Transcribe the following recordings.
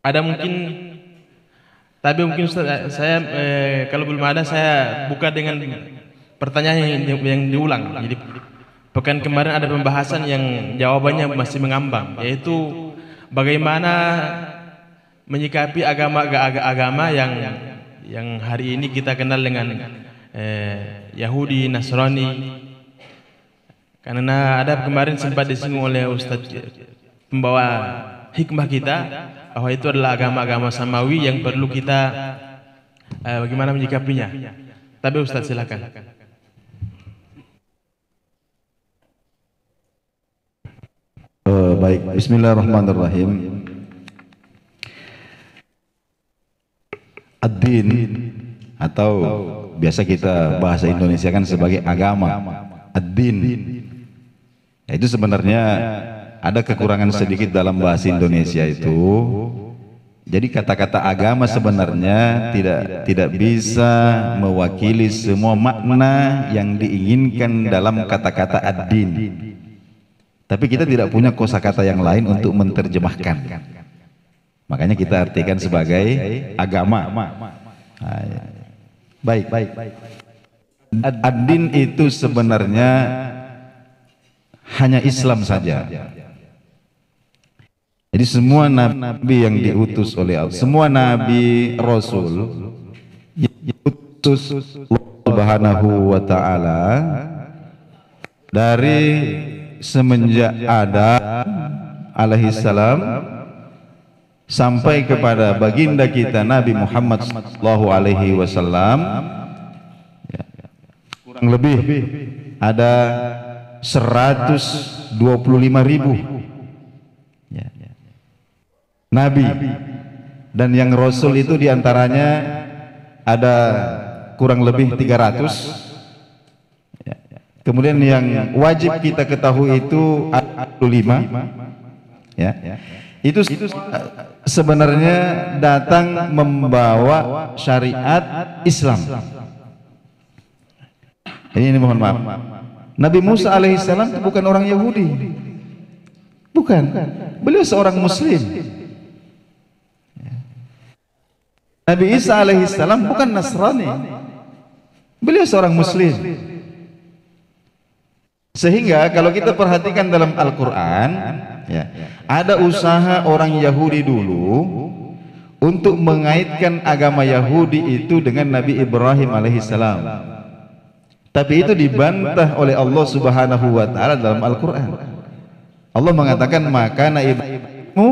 ada mungkin, tapi mungkin Ustaz, saya kalau belum ada saya buka dengan pertanyaan yang diulang. Jadi pekan kemarin ada pembahasan yang jawabannya masih mengambang, yaitu bagaimana menyikapi agama yang hari ini kita kenal dengan Yahudi, Nasrani. Karena ada kemarin sempat disinggung oleh Ustaz pembawa hikmah kita bahwa itu adalah agama-agama samawi yang perlu kita bagaimana menyikapinya. Tapi Ustaz silakan. Baik, Bismillahirrahmanirrahim. Ad-din atau biasa kita bahasa Indonesia kan sebagai agama. Ad-din itu sebenarnya ada kekurangan sedikit dalam bahasa Indonesia itu. Jadi kata-kata agama sebenarnya tidak bisa mewakili semua makna yang diinginkan dalam kata-kata ad-din. Tapi kita tidak punya kosakata yang lain untuk menerjemahkan. Makanya kita artikan sebagai agama. Baik. Ad-din itu sebenarnya hanya Islam saja. Jadi semua nabi yang diutus oleh Allah, semua nabi rasul yang diutus Subhanahu wa taala dari semenjak Adam alaihi salam sampai kepada baginda kita Nabi Muhammad sallallahu alaihi wasallam, kurang lebih ada 125.000 nabi, dan yang rasul itu diantaranya ada kurang lebih 300. Kemudian yang wajib kita ketahui itu ada 25, itu sebenarnya datang membawa syariat Islam. Ini mohon maaf, Nabi Musa alaihissalam itu bukan orang Yahudi, bukan, beliau seorang Muslim. Nabi Isa alaihissalam bukan Nasrani, beliau seorang Muslim. Sehingga kalau kita perhatikan dalam Al-Quran, ada usaha orang Yahudi dulu untuk mengaitkan agama Yahudi itu dengan Nabi Ibrahim alaihissalam. Tapi itu dibantah oleh Allah Subhanahu wa taala dalam Al-Quran. Allah mengatakan, maka Ibrahimmu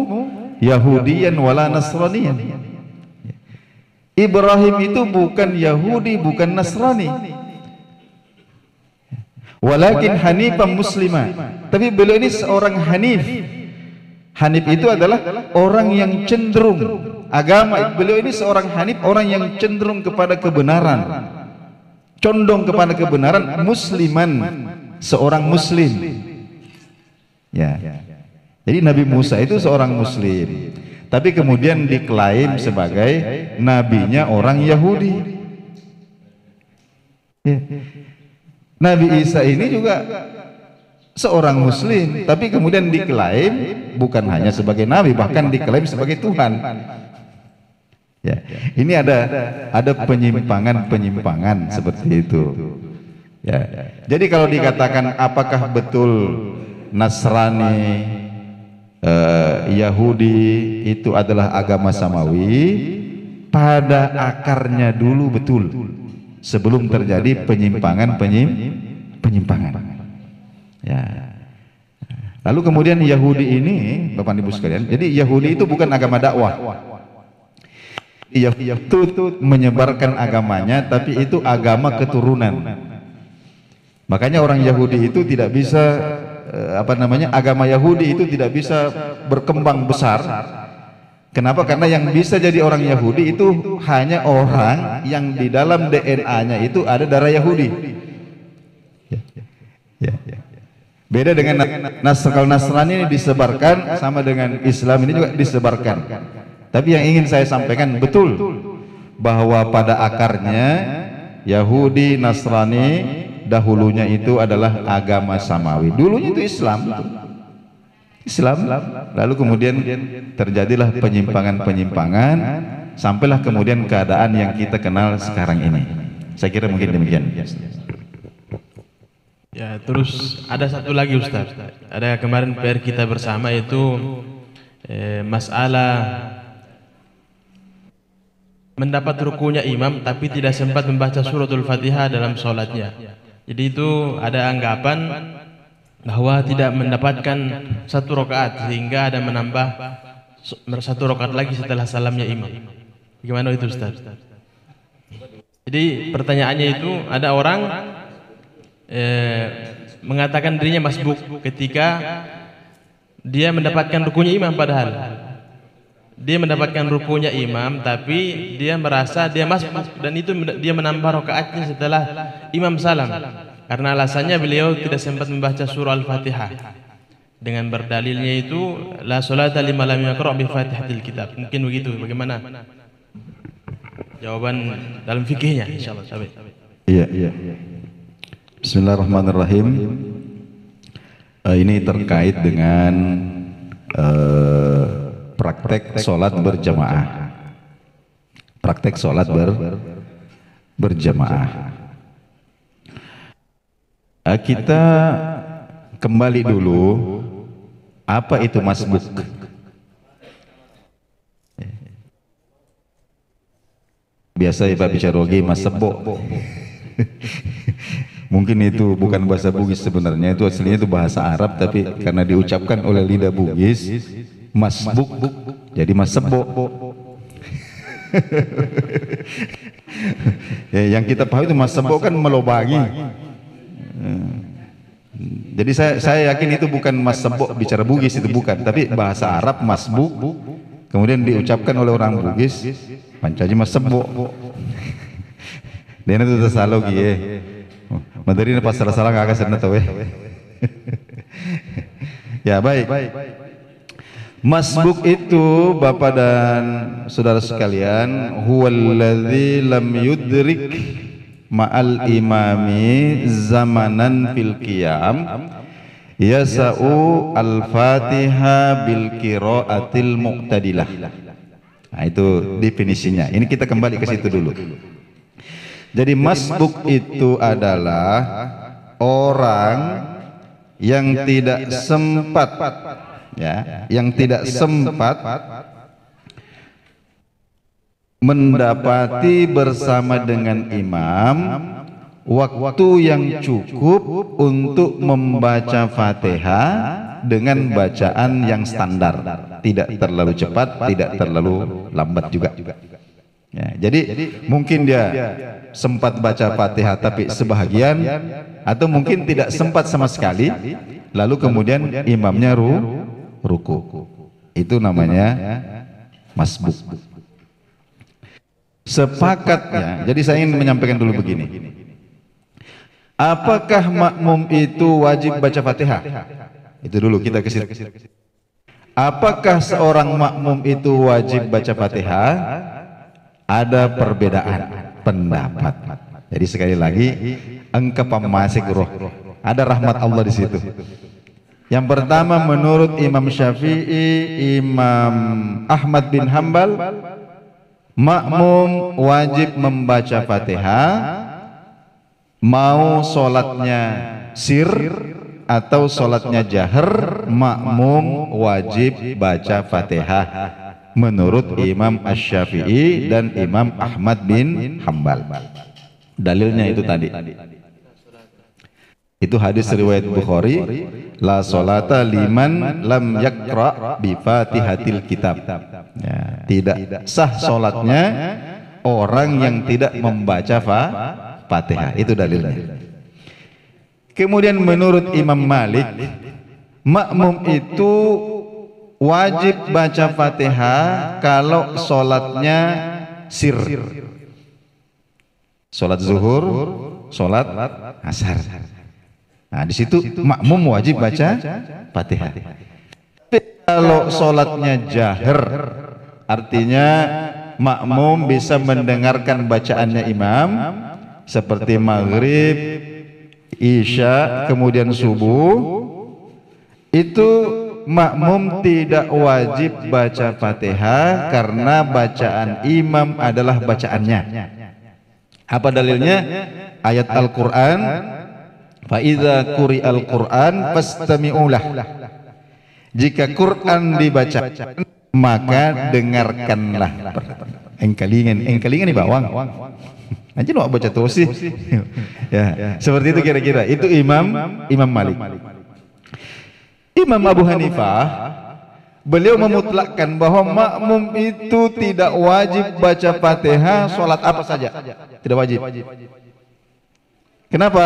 Yahudiyan wala Nasraniyan. Ibrahim itu bukan Yahudi, bukan Nasrani, walakin hanifan muslimah. Tapi beliau ini seorang hanif. Hanif itu adalah orang yang cenderung agama. Beliau ini seorang hanif, orang yang cenderung kepada kebenaran, condong kepada kebenaran, musliman, seorang muslim. Jadi Nabi Musa itu seorang muslim, tapi kemudian diklaim sebagai nabinya orang Yahudi. Nabi Isa ini juga seorang muslim, tapi kemudian diklaim bukan hanya sebagai nabi, bahkan diklaim sebagai Tuhan. Ini ada penyimpangan seperti itu. Jadi kalau dikatakan apakah betul Nasrani, Yahudi itu adalah agama samawi, pada akarnya dulu betul, sebelum terjadi penyimpangan. Lalu kemudian Yahudi ini, Bapak Ibu sekalian, jadi Yahudi itu bukan agama dakwah. Yahudi itu menyebarkan agamanya, tapi itu agama keturunan. Makanya orang Yahudi itu tidak bisa agama Yahudi itu tidak bisa berkembang besar. Kenapa? Karena yang bisa jadi orang Yahudi itu hanya orang yang di dalam DNA-nya itu ada darah Yahudi. Beda dengan kalau Nasrani ini disebarkan, sama dengan Islam ini juga disebarkan. Tapi yang ingin saya sampaikan betul bahwa pada akarnya Yahudi, Nasrani dahulunya itu adalah agama samawi. Dulunya itu Islam. Islam, lalu kemudian terjadilah penyimpangan-penyimpangan, sampailah kemudian keadaan yang kita kenal sekarang ini. Saya kira mungkin demikian. Ya, terus ada satu lagi Ustaz. Ada kemarin PR kita bersama itu masalah mendapat rukunya imam tapi tidak sempat membaca suratul Fatihah dalam sholatnya. Jadi itu ada anggapan bahwa tidak mendapatkan satu rakaat sehingga ada menambah satu rakaat lagi setelah salamnya imam. Gimana itu Ustaz? Jadi pertanyaannya itu ada orang mengatakan dirinya masbuk ketika dia mendapatkan rukunya imam, padahal dia mendapatkan rukunya imam tapi dia merasa dia masbuk dan itu dia menambah rakaatnya setelah imam salam karena alasannya beliau tidak sempat membaca surah Al-Fatihah dengan berdalilnya itu la sholata liman lam yaqra' bi Fatihatil kitab. Mungkin begitu, bagaimana jawaban dalam fikihnya insyaallah sampai. Iya. Bismillahirrahmanirrahim. Ini terkait dengan praktek sholat berjamaah. Praktek sholat berjamaah. Kita kembali dulu, apa itu masbuk? Biasa ya Pak Bicarogi masbuk. Mungkin itu bukan bahasa Bugis sebenarnya, itu aslinya itu bahasa Arab, tapi karena diucapkan oleh lidah Bugis masbuk jadi masbuk. Ya, yang kita paham itu masbuk kan melobangi. Jadi saya yakin itu bukan masbuk bicara Bugis, itu bukan, tapi bahasa Arab masbuk kemudian diucapkan oleh orang Bugis pancaji masbuk. Dia itu tersalogi ya. Madari pas salah-salah nggak akan tahu ya. Ya baik. Masbuk itu Bapak dan saudara sekalian, huwallazi lam yudrik ma'al imami zamanan fil qiyam yasa'u al-Fatihah bil qiraatil muqtadilah. Nah, itu definisinya. Ini kita kembali ke situ dulu. Jadi masbuk itu adalah orang yang tidak sempat, ya, yang tidak sempat mendapati bersama dengan imam waktu yang cukup untuk membaca Fatihah dengan bacaan yang standar, tidak terlalu cepat, tidak terlalu lambat juga. Ya, jadi mungkin dia sempat baca Fatihah tapi sebahagian, atau mungkin tidak sempat sama sekali, lalu kemudian imamnya ruku. Itu namanya masbuk. Sepakatnya, jadi saya ingin menyampaikan dulu begini. Apakah makmum itu wajib baca Fatihah? Itu dulu kita ke situ. Apakah seorang makmum itu wajib baca Fatihah? Ada perbedaan pendapat. Jadi sekali lagi, engkau pemasik roh. Ada rahmat Allah di situ. Yang pertama menurut Imam Syafi'i, Imam Ahmad bin Hambal, makmum wajib membaca Fatihah, mau sholatnya sir atau sholatnya jahar, makmum wajib baca Fatihah menurut Imam Asy-Syafi'i dan Imam Ahmad bin Hambal. Dalilnya itu tadi. Itu hadis riwayat Bukhari, la sholata liman lam yaqra bi Fatihatil kitab. Ya, tidak sah sholatnya orang yang tidak membaca Fatihah. Itu dalilnya. Kemudian menurut Imam Malik, makmum itu wajib baca Fatihah kalau sholatnya sir. Sholat zuhur, sholat asar. Nah, di situ makmum wajib baca Fatihah. Tapi kalau sholatnya jahar, artinya makmum bisa mendengarkan bacaannya imam seperti maghrib, isya, kemudian subuh, itu makmum tidak wajib baca Fatihah karena bacaan imam adalah bacaannya. Apa dalilnya? Ayat Al-Qur'an, fa idza quri'al Qur'an fastami'u lah. Jika Quran dibaca maka dengarkanlah. Engkalingan di bawang. Anjir mau baca terus sih. Ya, seperti itu kira-kira. Itu Imam Malik. Imam Abu Hanifah, beliau memutlakkan bahwa makmum itu tidak wajib baca Fatihah salat apa saja. Tidak wajib. Kenapa?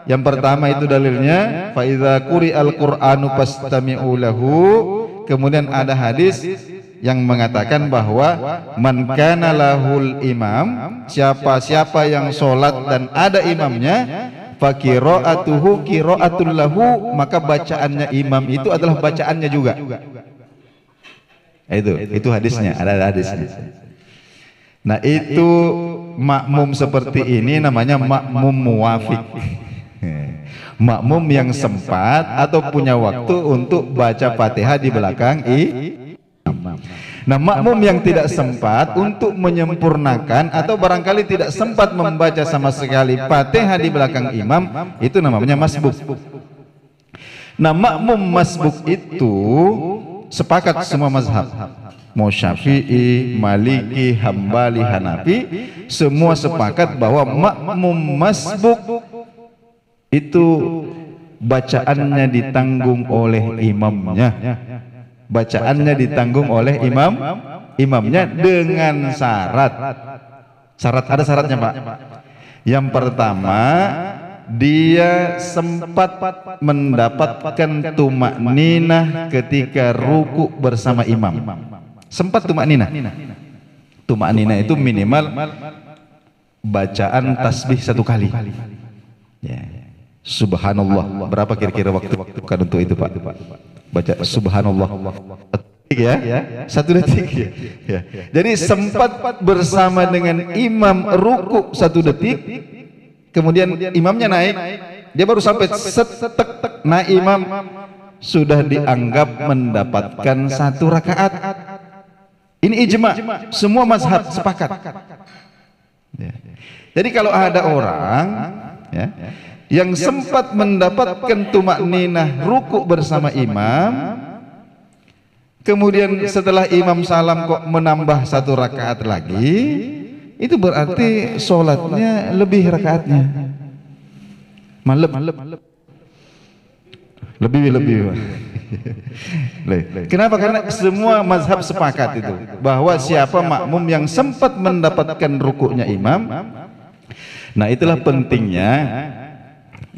Yang pertama itu dalilnya fa idza quri'al Qur'anu fastami'u lahu. Kemudian ada hadis yang mengatakan bahwa man kana lahul imam, siapa-siapa yang sholat dan ada imamnya, fa qira'atuhu qira'atul lahu, maka bacaannya imam itu adalah bacaannya juga. Itu hadisnya, ada hadisnya. Nah, itu makmum seperti ini namanya makmum muwafiq. Makmum yang sempat atau punya waktu untuk baca Fatihah di belakang imam. Nah, makmum yang tidak sempat untuk menyempurnakan atau barangkali tidak sempat membaca sama sekali Fatihah di belakang imam, itu namanya masbuk. Nah, makmum masbuk itu sepakat semua mazhab, mau Syafi'i, Maliki, Hambali, Hanafi, semua sepakat bahwa makmum masbuk itu bacaannya ditanggung oleh imamnya. Bacaannya ditanggung oleh imamnya dengan syarat. Ada syaratnya, Pak. Yang pertama, dia sempat mendapatkan tumakninah ketika ruku bersama imam. Sempat tumakninah. Tumakninah itu minimal bacaan tasbih 1 kali. Ya. Subhanallah. Berapa kira-kira waktu untuk itu, Pak? Baca subhanallah 1 detik ya, 1 detik ya. Jadi sempat bersama dengan imam ruku 1 detik, kemudian imamnya naik, dia baru sampai setek. Nah, imam sudah dianggap mendapatkan 1 rakaat. Ini ijma, semua mazhab sepakat. Ya. Jadi kalau ada orang ya, yang sempat mendapatkan tumakninah ruku bersama imam, kemudian setelah imam salam kok menambah 1 rakaat lagi, itu berarti sholatnya lebih rakaatnya, lebih. Kenapa? Karena semua mazhab sepakat itu bahwa siapa makmum yang sempat mendapatkan rukunya imam, nah itulah pentingnya.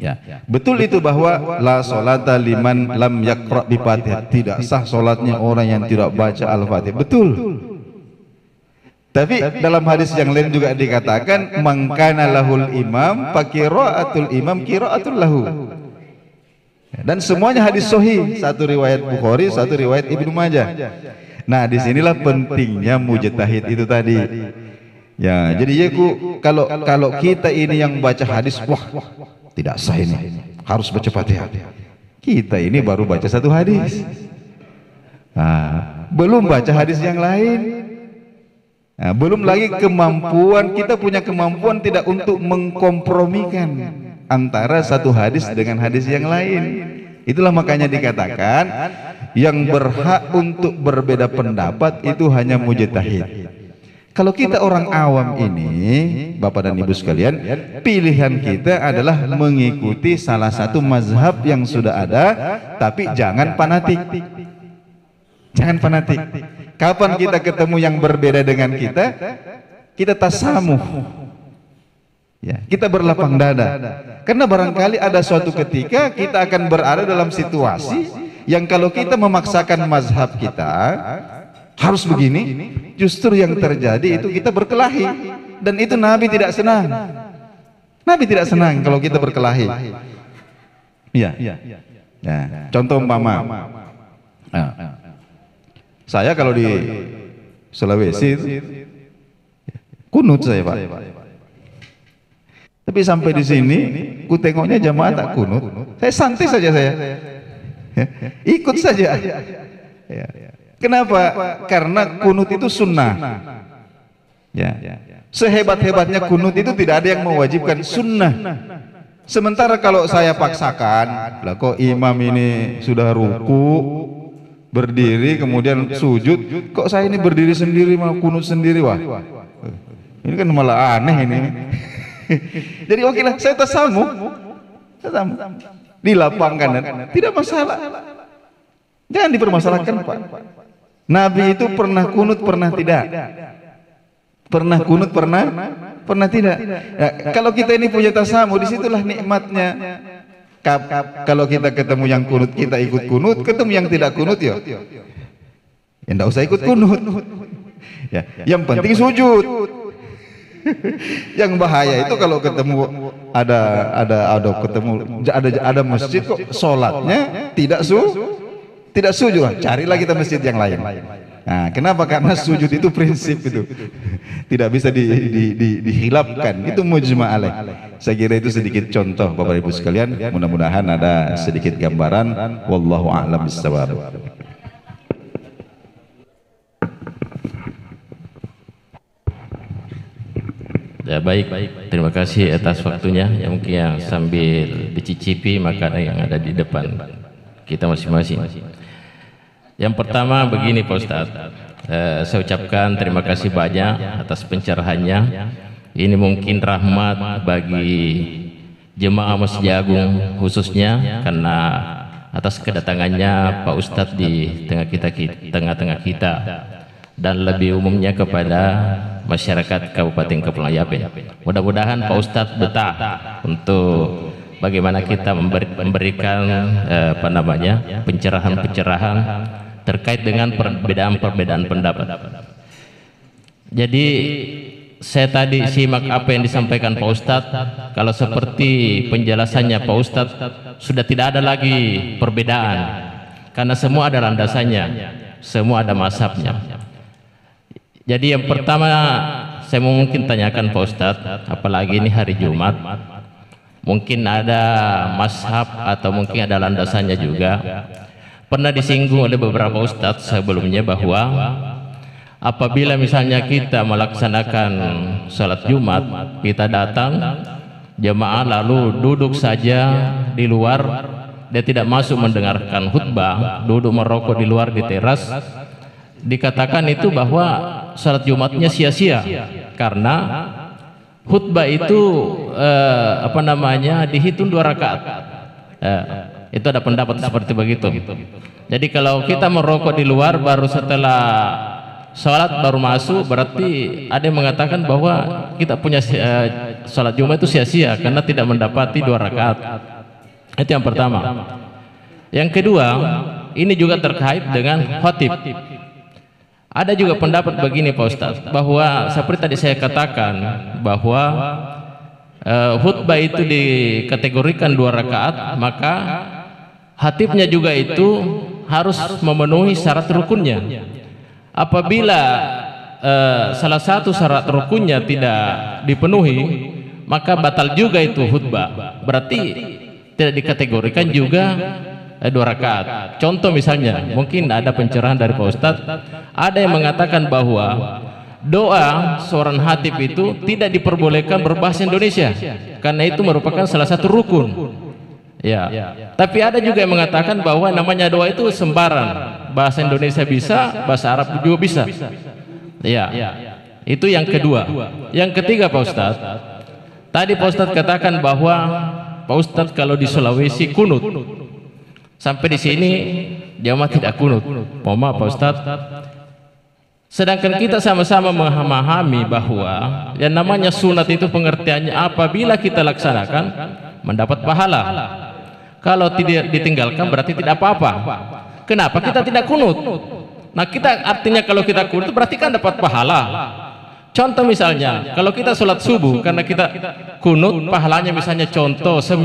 Ya, betul itu bahwa la sholata liman lam yaqra bi Fatihah, tidak sah sholatnya orang yang tidak baca Al-Fatihah. Betul. Tapi dalam hadis yang lain juga dikatakan man kana lahul imam fa qira'atul imam qira'atul lahu. Dan semuanya hadis sahih, 1 riwayat Bukhari, 1 riwayat Ibnu Majah. Nah, disinilah pentingnya mujtahid itu tadi. Ya, jadi kalau kita ini yang baca hadis, wah tidak sah ini, harus baca Fatihah. Kita ini baru baca 1 hadis, belum baca hadis yang lain. Belum lagi kemampuan, kita punya kemampuan tidak untuk mengkompromikan antara 1 hadis dengan hadis yang lain. Itulah makanya dikatakan yang berhak untuk berbeda pendapat itu hanya mujtahid. Kalau kita orang awam ini, Bapak dan Ibu sekalian, pilihan kita adalah mengikuti salah satu mazhab yang sudah ada, tapi jangan fanatik. Jangan fanatik. Kapan kita ketemu yang berbeda dengan kita, kita tasamuh. Ya, kita berlapang dada. Karena barangkali ada suatu ketika kita akan berada dalam situasi yang kalau kita memaksakan mazhab kita harus begini, justru yang terjadi itu kita berkelahi, dan itu Nabi tidak senang. Nabi tidak senang kalau kita berkelahi. Iya. Ya, contoh umpama, saya kalau di Sulawesi kunut saya, Pak. Tapi sampai di sini, ku tengoknya jamaah tak kunut, saya santai saja saya. Ikut saja. Ya. Kenapa? Karena kunut itu sunnah. Ya. Sehebat-hebatnya kunut itu tidak ada yang mewajibkan, sunnah. Sementara kalau saya paksakan, lah kok imam ini sudah ruku, berdiri kemudian sujud, kok saya ini berdiri sendiri mau kunut sendiri, wah. Ini kan malah aneh ini. Jadi oke lah, saya tasamu dilapangkan, tidak masalah. Jangan dipermasalahkan, Pak. Nabi itu pernah kunut, pernah tidak? Pernah kunut, pernah tidak? Ya, kalau kita ini punya tasamu, disitulah nikmatnya. Kalau kita ketemu yang kunut, kita ikut kunut. Ketemu yang tidak kunut, ya enggak usah ikut kunut. Ya, yang penting sujud. Yang bahaya itu kalau ketemu ada masjid kok sholatnya tidak sujud, carilah kita masjid yang lain. Nah, kenapa? Karena sujud itu prinsip itu tidak bisa dihilapkan. Itu mujma' alaih. Saya kira itu sedikit contoh Bapak Ibu sekalian. Mudah-mudahan ada sedikit gambaran. Wallahu a'lam bishawab. Ya, baik, terima kasih atas waktunya. Yang mungkin yang sambil dicicipi makanan yang ada di depan kita masing-masing. Yang pertama begini Pak Ustadz, saya ucapkan terima kasih banyak atas pencerahannya. Ini mungkin rahmat bagi jemaah Masjid Agung khususnya, karena atas kedatangannya Pak Ustadz di tengah-tengah kita, dan lebih umumnya kepada masyarakat Kabupaten Kepulauan Yapen. Mudah-mudahan Pak Ustadz betah untuk bagaimana kita memberikan pencerahan-pencerahan terkait dengan perbedaan-perbedaan pendapat. Jadi saya tadi simak apa yang disampaikan Pak Ustadz. Kalau seperti penjelasannya Pak Ustadz, sudah tidak ada lagi perbedaan, karena semua ada landasannya, semua ada mazhabnya. Jadi yang pertama saya mungkin tanyakan Pak Ustadz, apalagi ini hari Jumat, mungkin ada mazhab atau mungkin ada landasannya juga. Pernah disinggung oleh beberapa ustadz sebelumnya bahwa apabila misalnya kita melaksanakan sholat Jumat, kita datang jemaah lalu duduk saja di luar, dia tidak masuk mendengarkan khutbah, duduk merokok di luar di teras, dikatakan itu bahwa sholat Jumatnya sia-sia, karena khutbah itu dihitung 2 rakaat. Itu ada pendapat seperti begitu. Jadi kalau kita merokok di luar baru setelah sholat baru masuk, berarti ada yang mengatakan bahwa kita punya sholat Jumat itu sia-sia karena tidak mendapati 2 rakaat. Itu yang pertama. Yang kedua, ini juga terkait dengan khatib. Ada juga pendapat begini Pak Ustadz, bahwa seperti tadi saya katakan bahwa khutbah itu dikategorikan 2 rakaat, maka khatibnya juga itu harus memenuhi syarat rukunnya. Apabila salah satu syarat rukunnya tidak dipenuhi, maka batal juga itu khutbah, berarti tidak dikategorikan juga 2 rakaat. Contoh misalnya, mungkin ada pencerahan dari Pak Ustadz, ada yang mengatakan bahwa doa seorang khatib itu tidak diperbolehkan berbahasa Indonesia, karena itu merupakan salah satu rukun. Ya, tapi ada juga yang mengatakan bahwa namanya doa itu sembarang, bahasa Indonesia bisa, bahasa Arab juga bisa. Ya, itu yang kedua. Yang ketiga Pak Ustadz, tadi Pak Ustadz katakan bahwa Pak Ustadz kalau di Sulawesi kunut, sampai di sini jamaah tidak kunut. Mohon maaf Pak Ustadz. Sedangkan kita sama-sama memahami bahwa yang namanya sunat itu pengertiannya apabila kita laksanakan mendapat pahala. Kalau tidak ditinggalkan berarti tidak apa-apa. Kenapa kita tidak kunut? Nah, kita artinya kalau kita kunut berarti kan dapat pahala. Contoh misalnya, kalau kita sholat subuh karena kita kunut, pahalanya misalnya contoh 9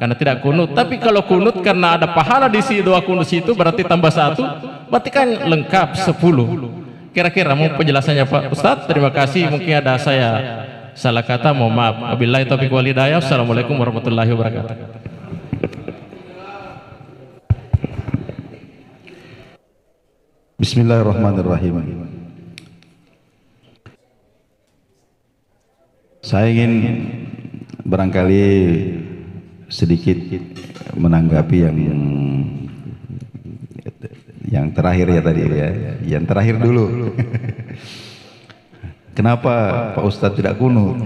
karena tidak kunut. Tapi kalau kunut karena ada pahala di si doa kunut itu berarti tambah 1, berarti kan lengkap 10. Kira-kira mau penjelasannya Pak Ustadz? Terima kasih. Mungkin ada saya salah kata, mohon maaf. Wabillahi taufiq wal hidayah. Assalamualaikum warahmatullahi wabarakatuh. Bismillahirrahmanirrahim. Saya ingin barangkali sedikit menanggapi yang terakhir ya tadi ya. Yang terakhir dulu. Kenapa Pak Ustadz tidak kunut?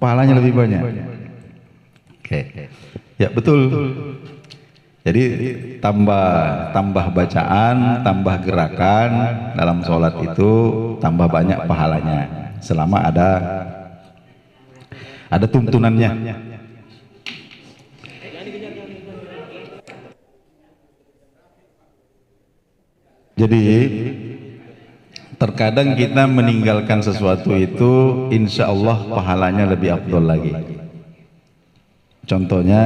Pahalanya lebih banyak. Oke. Ya betul. Jadi tambah bacaan, tambah gerakan dalam sholat itu tambah banyak pahalanya. Selama ada tuntunannya. Jadi terkadang kita meninggalkan sesuatu itu insya Allah pahalanya lebih afdol lagi. Contohnya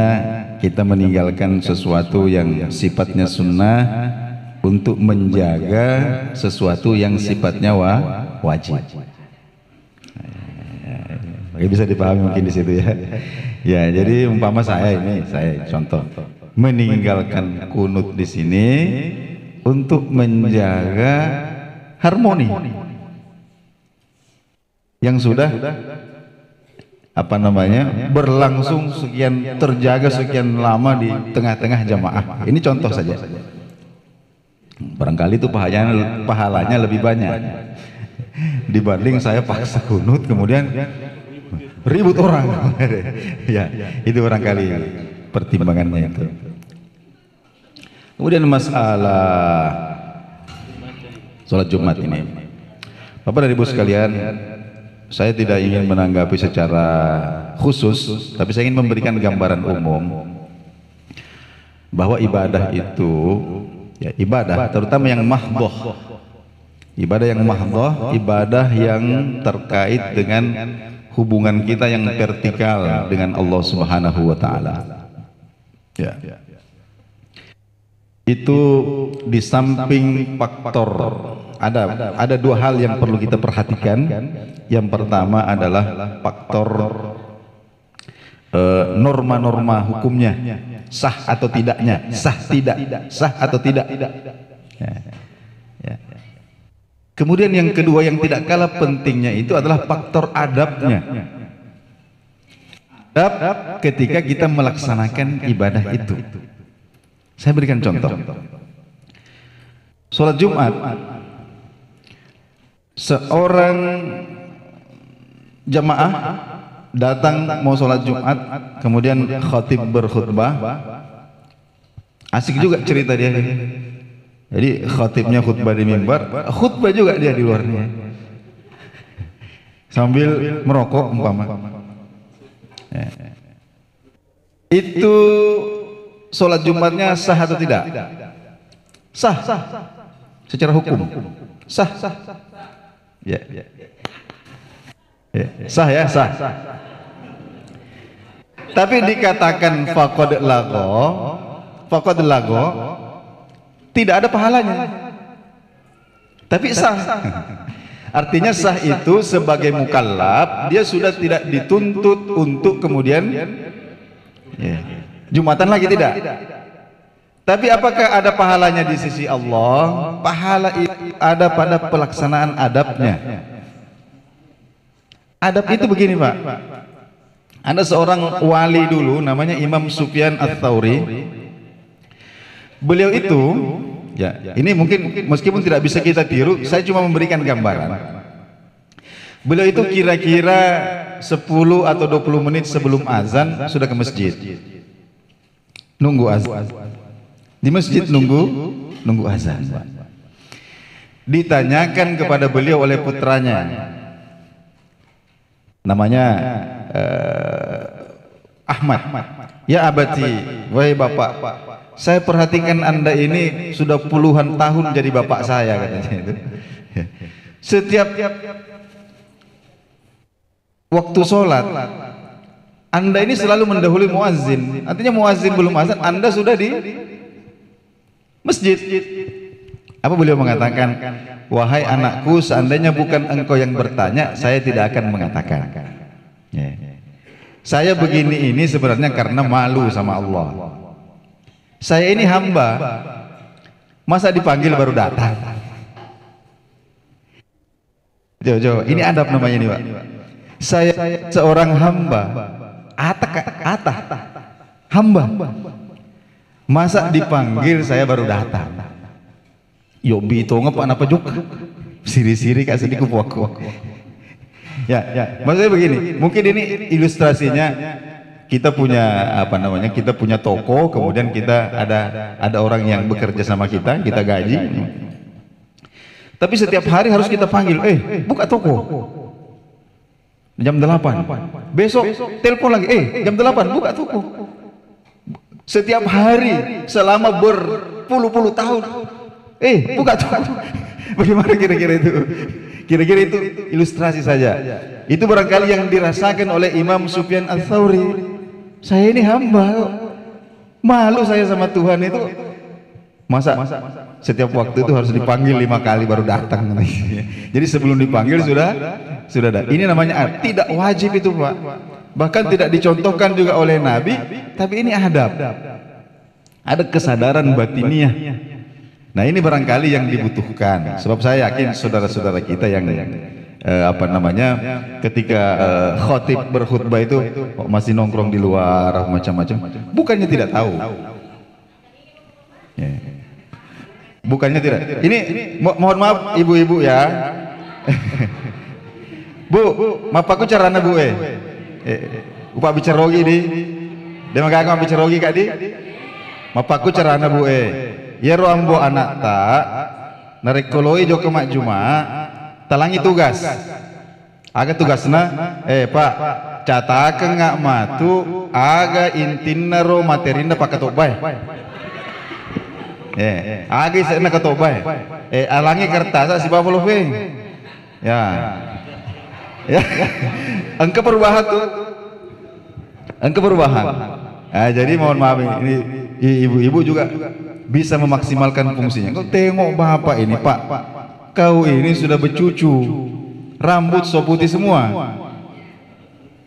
kita meninggalkan sesuatu yang sifatnya sunnah untuk menjaga sesuatu yang sifatnya wajib. Bisa dipahami mungkin di situ ya. Ya, jadi umpama saya contoh meninggalkan kunut di sini untuk menjaga harmoni yang sudah berlangsung terjaga sekian lama di tengah-tengah jamaah. Ini contoh saja. Barangkali itu pahalanya lebih banyak dibanding saya paksa kunut kemudian ribut orang. Ya, itu barangkali pertimbangannya itu. Kemudian masalah sholat Jumat ini, Bapak dan Ibu sekalian, saya tidak ingin menanggapi secara khusus, tapi saya ingin memberikan gambaran umum bahwa ibadah itu, ya ibadah terutama yang mahdhah, ibadah yang terkait dengan hubungan kita yang vertikal dengan Allah Subhanahu wa taala. Ya. Itu di samping faktor ada dua hal yang perlu kita perhatikan. Yang pertama adalah faktor norma-norma hukumnya, sah atau tidaknya, sah atau tidak. Ya. Kemudian yang kedua yang tidak kalah pentingnya itu adalah faktor adabnya. Adab ketika kita melaksanakan ibadah itu. Saya berikan contoh. Sholat Jumat, seorang jamaah datang mau sholat Jumat, kemudian khatib berkhutbah, asik juga cerita dia. Jadi khatibnya khutbah di mimbar, khutbah juga dia di luarnya, sambil merokok umpama. Itu sholat Jumatnya sah atau tidak? Sah. Secara hukum sah. Ya. Sah ya, sah. Tapi dikatakan faqad lago, tidak ada pahalanya. Tapi sah. Artinya sah itu sebagai mukallaf, dia sudah tidak dituntut untuk kemudian Jumatan lagi tidak. Tapi apakah ada pahalanya di sisi Allah? Pahala itu ada pada pelaksanaan adabnya. Adab itu begini Pak. Ada seorang wali dulu namanya Imam Sufyan Ats-Tsauri. Beliau itu, ya ini mungkin meskipun tidak bisa kita tiru, saya cuma memberikan gambaran. Beliau itu kira-kira 10 atau 20 menit sebelum azan sudah ke masjid. Nunggu azan. Di masjid nunggu azan. Ditanyakan kepada beliau oleh putranya, namanya Ahmad. Ya abati, wahai bapak, saya perhatikan anda ini sudah puluhan tahun jadi bapak saya, katanya itu. Setiap waktu sholat anda ini selalu mendahului muazzin. Artinya muazzin belum azan, anda sudah di masjid. Apa beliau mengatakan? Wahai anakku, seandainya bukan engkau yang bertanya, saya tidak akan mengatakan. Saya begini ini sebenarnya karena malu sama Allah. Saya ini hamba, masa dipanggil baru datang. Coba, ini adab namanya nih Pak. Saya seorang hamba, hamba. Masa dipanggil saya baru datang. Yo bito ngapa apa juga? Siri-siri kasih di kupu-kupu. Ya, maksudnya begini, mungkin ini ilustrasinya kita punya apa namanya? Kita punya toko, kemudian kita ada orang yang bekerja sama kita gaji. Tapi setiap hari harus kita panggil, buka toko. Jam 8. Besok telepon lagi, jam 8 buka toko. Setiap hari selama berpuluh-puluh tahun. Buka toko. Bagaimana kira-kira itu? Kira-kira itu ilustrasi saja. Itu barangkali yang dirasakan oleh Imam Sufyan Ats-Tsauri. Saya ini hamba, malu saya sama Tuhan itu. Masa setiap waktu itu harus dipanggil 5 kali baru datang. Jadi sebelum dipanggil sudah ada. Ini namanya tidak wajib itu Pak. Bahkan tidak dicontohkan juga oleh Nabi. Tapi ini adab. Ada kesadaran batiniah. Nah ini barangkali yang dibutuhkan. Sebab saya yakin saudara-saudara kita yang apa namanya ketika khotib berkhutbah itu masih nongkrong di luar macam-macam. Bukannya tidak tahu. Bukannya tidak. Ini mohon maaf ibu-ibu ya. Bu, mapaku carana bu upa bicarogi di. Dia magagawa bicarogi kak di. Mapaku carana bu ya roambo anak ta narekoloi joko mak juma talangi tugas. Aga tugasna Pak catakan ngak matu aga intinna ro materinda pakatobay. Agi sana katobay. Alangi kertas si bawa loving. Ya. Angka perubahan tuh. Angka perubahan. Jadi mohon maaf ini ibu-ibu juga bisa memaksimalkan fungsinya. Kau tengok bapak ini Pak. Kau ini sudah bercucu. Rambut so putih semua.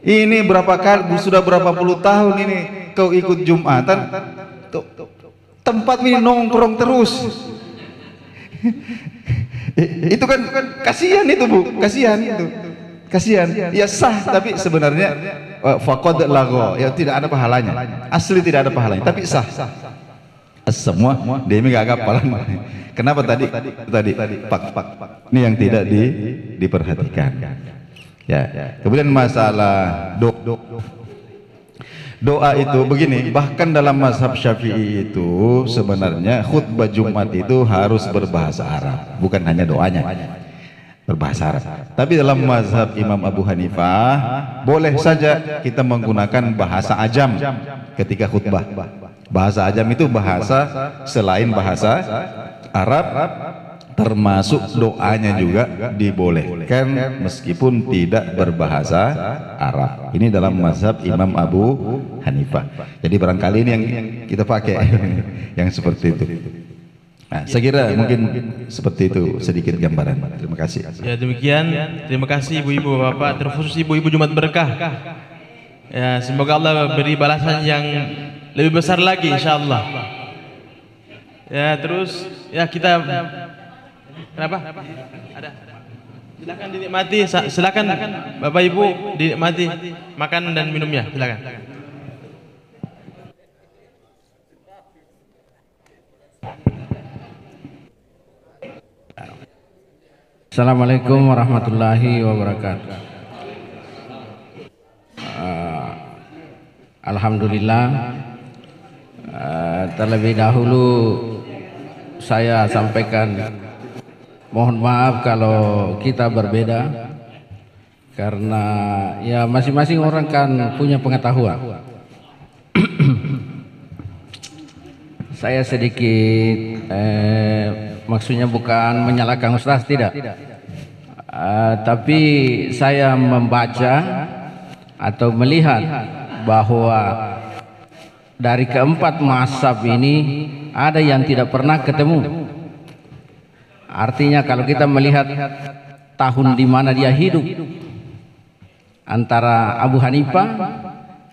Ini sudah berapa puluh tahun ini kau ikut Jumatan. Tempat ini nongkrong terus. Itu kan kasihan itu Bu, kasihan itu. Kasihan. Ya sah tapi sebenarnya faqad lagho, ya tidak ada pahalanya. Asli tidak ada pahalanya, tapi sah. Semua demi gak gapalan. Kenapa tadi pak. Ini yang tidak diperhatikan. Ya. Kemudian masalah doa itu begini, bahkan dalam mazhab Syafi'i itu sebenarnya khutbah Jumat itu harus berbahasa Arab, bukan hanya doanya berbahasa Arab. Tapi dalam mazhab Imam Abu Hanifah boleh saja kita menggunakan bahasa ajam ketika khutbah. Bahasa ajam itu bahasa selain bahasa Arab, termasuk doanya juga dibolehkan meskipun tidak berbahasa Arab. Ini dalam mazhab Imam Abu Hanifah. Jadi barangkali ini yang kita pakai yang seperti itu. Nah, saya kira mungkin seperti itu sedikit gambaran. Terima kasih. Ya demikian. Terima kasih ibu-ibu bapak, terkhusus ibu-ibu Jumat Berkah. Ya semoga Allah beri balasan yang lebih besar lagi insyaallah. Ya terus ya kita kenapa? Ada. Silakan dinikmati, silakan Bapak Ibu dinikmati makanan dan minumnya, silakan. Assalamualaikum warahmatullahi wabarakatuh. Alhamdulillah. Terlebih dahulu saya sampaikan mohon maaf kalau kita berbeda karena ya masing-masing orang kan punya pengetahuan. Saya sedikit maksudnya bukan menyalahkan Ustaz, tidak. Tapi saya membaca atau melihat bahwa dari keempat mazhab ini ada yang tidak pernah ketemu. Artinya kalau kita melihat tahun di mana dia hidup, antara Abu Hanifah,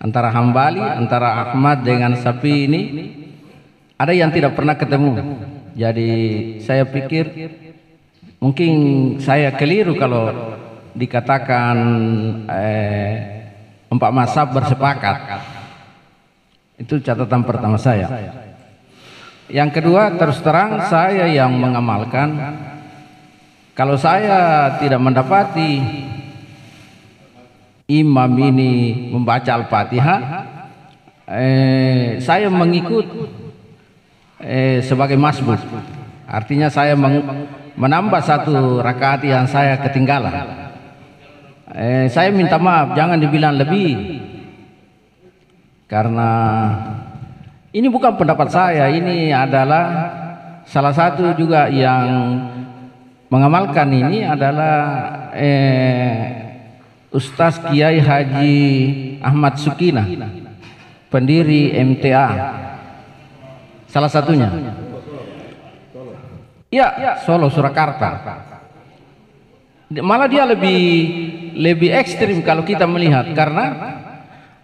antara Hambali, antara Ahmad dengan Syafi'i ini ada yang tidak pernah ketemu. Jadi saya pikir Mungkin saya keliru kalau dikatakan empat mazhab bersepakat. Itu catatan pertama saya. Yang kedua, terus terang saya yang mengamalkan. Kalau saya tidak mendapati imam ini membaca Al-Fatihah, saya mengikut sebagai masbuk. Artinya saya menambah satu rakaat yang saya ketinggalan. Saya minta maaf, jangan dibilang lebih, karena ini bukan pendapat saya. Ini adalah salah satu juga yang mengamalkan ini adalah Ustaz Kiai Haji Ahmad Sukinah, pendiri MTA, salah satunya. Ya, Solo, Surakarta. Malah dia lebih ekstrim kalau kita melihat, karena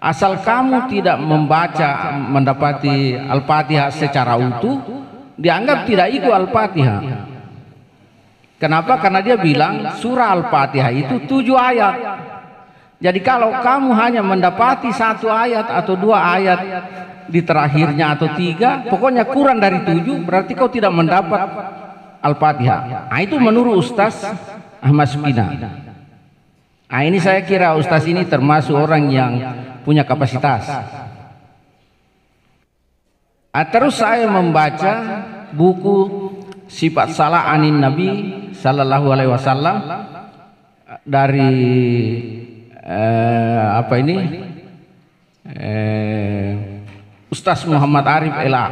asal kamu tidak mendapati Al-Fatihah secara utuh, dianggap tidak ikut Al-Fatihah. Kenapa? Karena dia bilang surah Al-Fatihah itu 7 ayat. Jadi kalau kamu hanya mendapati 1 ayat atau 2 ayat di terakhirnya atau 3, pokoknya kurang dari 7, berarti kau tidak mendapat Al-Fatihah. Nah, itu menurut Ustaz Ahmad Sukinah. Nah, ini saya kira Ustaz ini termasuk orang yang punya kapasitas. Terus saya membaca buku Sifat Salat Anin Nabi Sallallahu Alaihi Wasallam dari Ustaz Muhammad Arif Ela.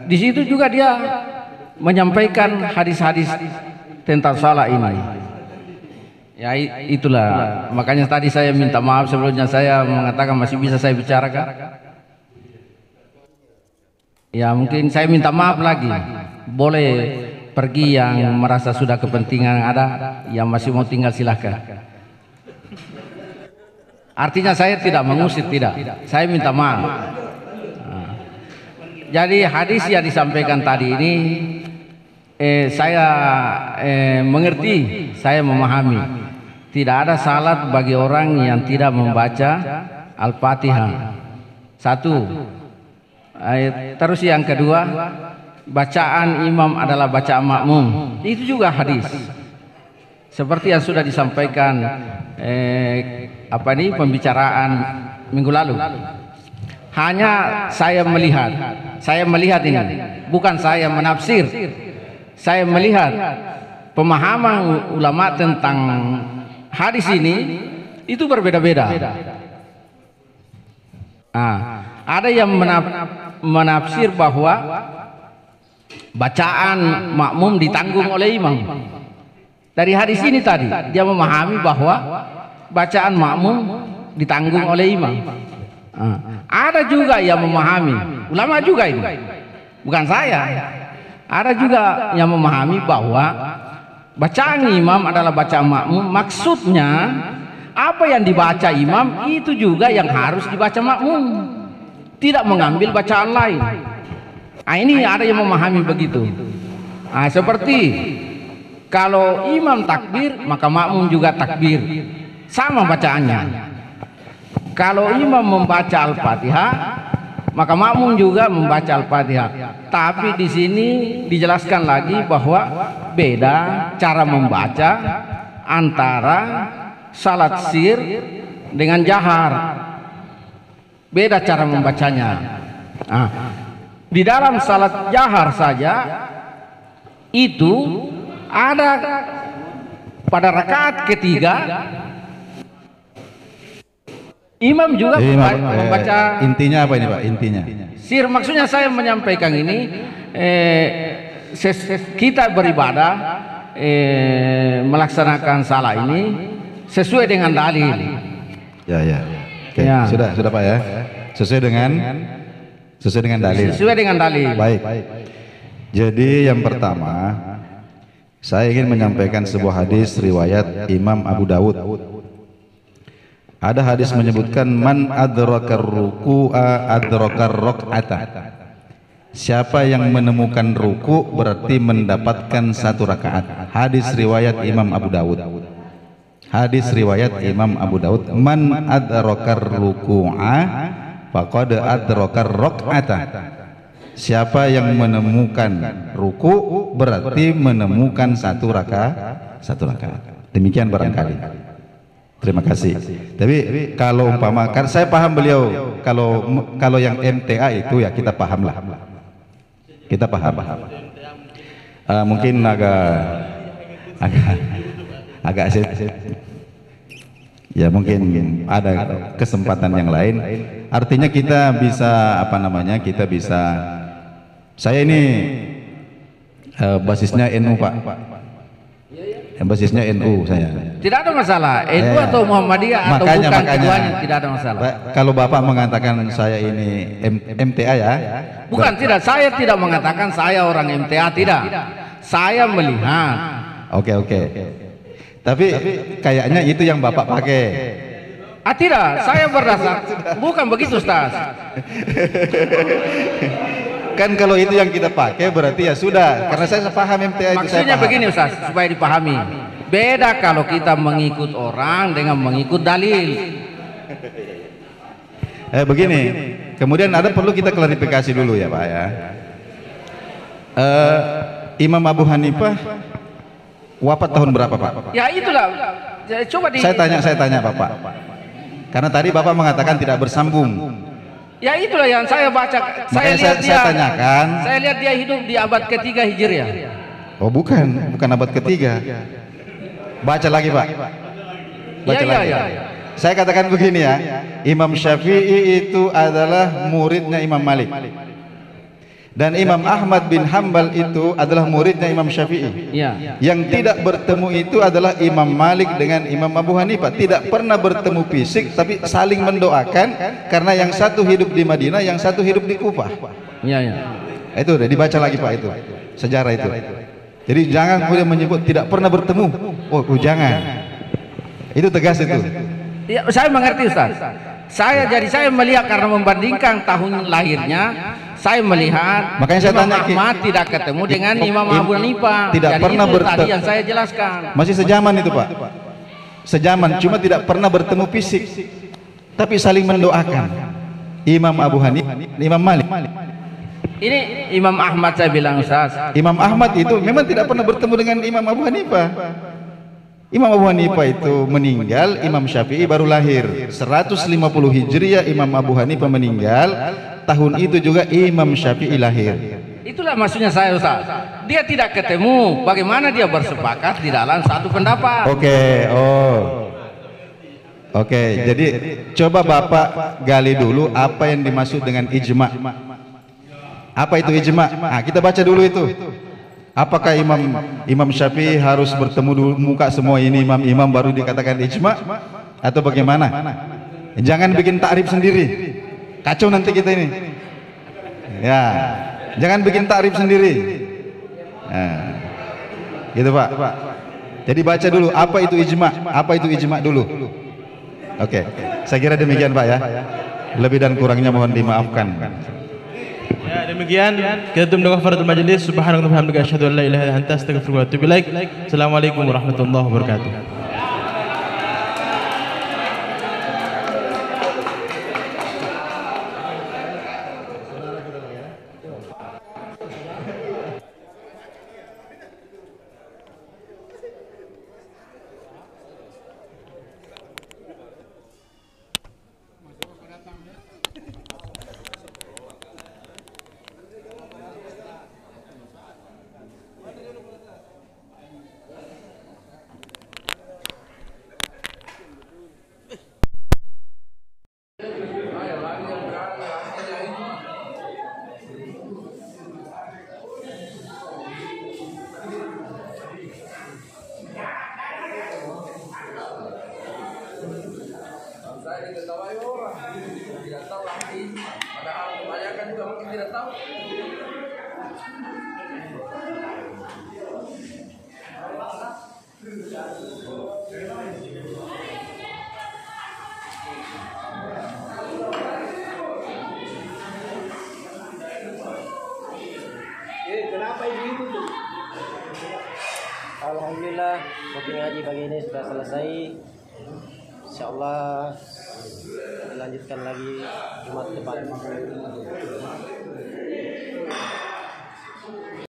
Di situ juga dia menyampaikan hadis-hadis tentang salat ini. Ya, itulah makanya tadi saya minta maaf sebelumnya, saya mengatakan masih bisa saya bicarakan. Ya, mungkin saya minta maaf lagi. Boleh pergi yang merasa sudah kepentingan ada, yang masih mau tinggal silahkan. Artinya saya tidak mengusir, tidak. Saya minta maaf. Jadi hadis yang disampaikan tadi ini saya mengerti, saya memahami. Tidak ada salat bagi orang yang tidak membaca Al-Fatihah. Satu. Terus yang kedua, bacaan imam adalah bacaan makmum. Itu juga hadis. Seperti yang sudah disampaikan pembicaraan minggu lalu. Hanya saya melihat ini, bukan saya menafsir. Saya melihat pemahaman ulama tentang hadis ini itu berbeda-beda. Ada yang menafsir bahwa bacaan makmum ditanggung oleh imam. Dari hadis ini tadi dia memahami bahwa bacaan makmum ditanggung oleh imam. Ada juga yang memahami, ulama juga ini, bukan saya. Ada juga yang memahami bahwa bacaan imam adalah bacaan makmum. Maksudnya apa yang dibaca imam itu juga yang harus dibaca makmum, tidak mengambil bacaan lain. Ini ada yang memahami begitu. Seperti kalau imam takbir maka makmum juga takbir, sama bacaannya. Kalau imam membaca Al-Fatihah, maka makmum juga membaca Al-Fatihah. Tapi di sini dijelaskan lagi bahwa beda cara membaca antara salat sir dengan jahar. Beda cara membacanya. Di dalam salat jahar saja itu ada pada rakaat ketiga imam juga membaca. Intinya apa ini Pak? Intinya sir, maksudnya saya menyampaikan ini, kita beribadah melaksanakan salat ini sesuai dengan dalil. Ya. Oke, ya. Sudah Pak ya. Sesuai dengan dalil. Sesuai dengan dalil. Baik. Jadi yang pertama saya ingin menyampaikan sebuah hadis riwayat Imam Abu Dawud. Ada hadis menyebutkan man adrakar ruku'a adrakar rok'ata. siapa yang menemukan ruku berarti mendapatkan 1 rakaat. Hadis riwayat Imam Abu Dawud. Hadis riwayat Imam Abu Dawud. Man adrakar ruku'a faqad adrakar raq'ata. Siapa yang menemukan ruku berarti menemukan 1 rakaat. Demikian barangkali. Terima kasih. Tapi kalau umpama, kan saya paham beliau, kalau yang MTA itu ya kita paham lah. Kita paham. Mungkin agak ya mungkin ada kesempatan yang lain. Artinya kita bisa kita bisa. Saya ini basisnya NU Pak. Basisnya NU saya. Tidak ada masalah, NU atau Muhammadiyah atau bukan keduanya, tidak ada masalah. Kalau Bapak mengatakan saya ini MTA ya? Bukan, tidak, saya tidak mengatakan saya orang MTA, tidak. Saya melihat. Oke. Tapi kayaknya itu yang Bapak pakai. Tidak, saya berdasar. Bukan begitu, Ustaz. Kan kalau itu yang kita pakai berarti ya sudah, karena saya paham MTA itu. Maksudnya begini Ustaz, supaya dipahami. Beda kalau kita mengikut orang dengan mengikut dalil. Begini, kemudian ada perlu kita klarifikasi dulu ya Pak ya. Imam Abu Hanifah wafat tahun berapa Pak? Ya itulah. Coba Saya tanya Bapak. Karena tadi Bapak mengatakan tidak bersambung. Ya itulah yang saya baca. Saya lihat dia hidup di abad ketiga Hijriah. Oh bukan abad ketiga. Baca lagi Pak. Baca lagi. Saya katakan begini ya, Imam Syafi'i itu adalah muridnya Imam Malik. Dan Imam Ahmad bin Hambal itu adalah muridnya Imam Syafi'i. Yang tidak bertemu itu adalah Imam Malik dengan Imam Abu Hanifah. Tidak pernah bertemu fisik, tapi saling mendoakan karena yang satu hidup di Madinah, yang satu hidup di Kufah. Itu udah dibaca lagi Pak, itu sejarah itu. Jadi jangan kemudian menyebut tidak pernah bertemu. Oh jangan. Itu tegas itu. Ya, saya mengerti Ustaz. Saya melihat karena membandingkan tahun lahirnya. Saya melihat makanya saya Imam tanya, Ahmad tidak ketemu dengan Imam Abu Hanifah. Tidak pernah bertemu. Tadi yang saya jelaskan. Masih sejaman itu Pak. Sejaman, cuma tidak pernah bertemu fisik. Tapi saling mendoakan. Imam Abu Hanifah, Imam Malik. Ini Imam Ahmad saya bilang Ustaz. Imam Ahmad itu memang tidak pernah bertemu dengan Imam Abu Hanifah. Imam Abu Hanifah itu meninggal, Imam Syafi'i baru lahir. 150 Hijriah Imam Abu Hanifah meninggal. Tahun itu juga Imam Syafi'i lahir. Itulah maksudnya saya Ustaz. Dia tidak ketemu, bagaimana dia bersepakat di dalam satu pendapat. Oke, jadi coba Bapak gali dulu apa yang dimaksud dengan ijma. Apa itu ijma? Nah, kita baca dulu itu. Apakah Imam Syafi'i harus bertemu dulu muka semua ini imam baru dikatakan ijma atau bagaimana? Jangan bikin takrif sendiri. Kacau nanti kita ini. Ya, jangan bikin takrif sendiri. Nah, gitu Pak. Jadi baca dulu apa itu ijma, dulu. Oke, saya kira demikian Pak ya. Lebih dan kurangnya mohon dimaafkan. Ya demikian kita tutup dengan kafaratul majelis. Subhanallah wa bihamdihi asyhadu an la ilaha illa anta astaghfiruka wa atubu ilaik. Assalamualaikum warahmatullahi wabarakatuh. Alhamdulillah, kopi ngaji pagi ini sudah selesai. Insyaallah dilanjutkan lagi Jumat depan.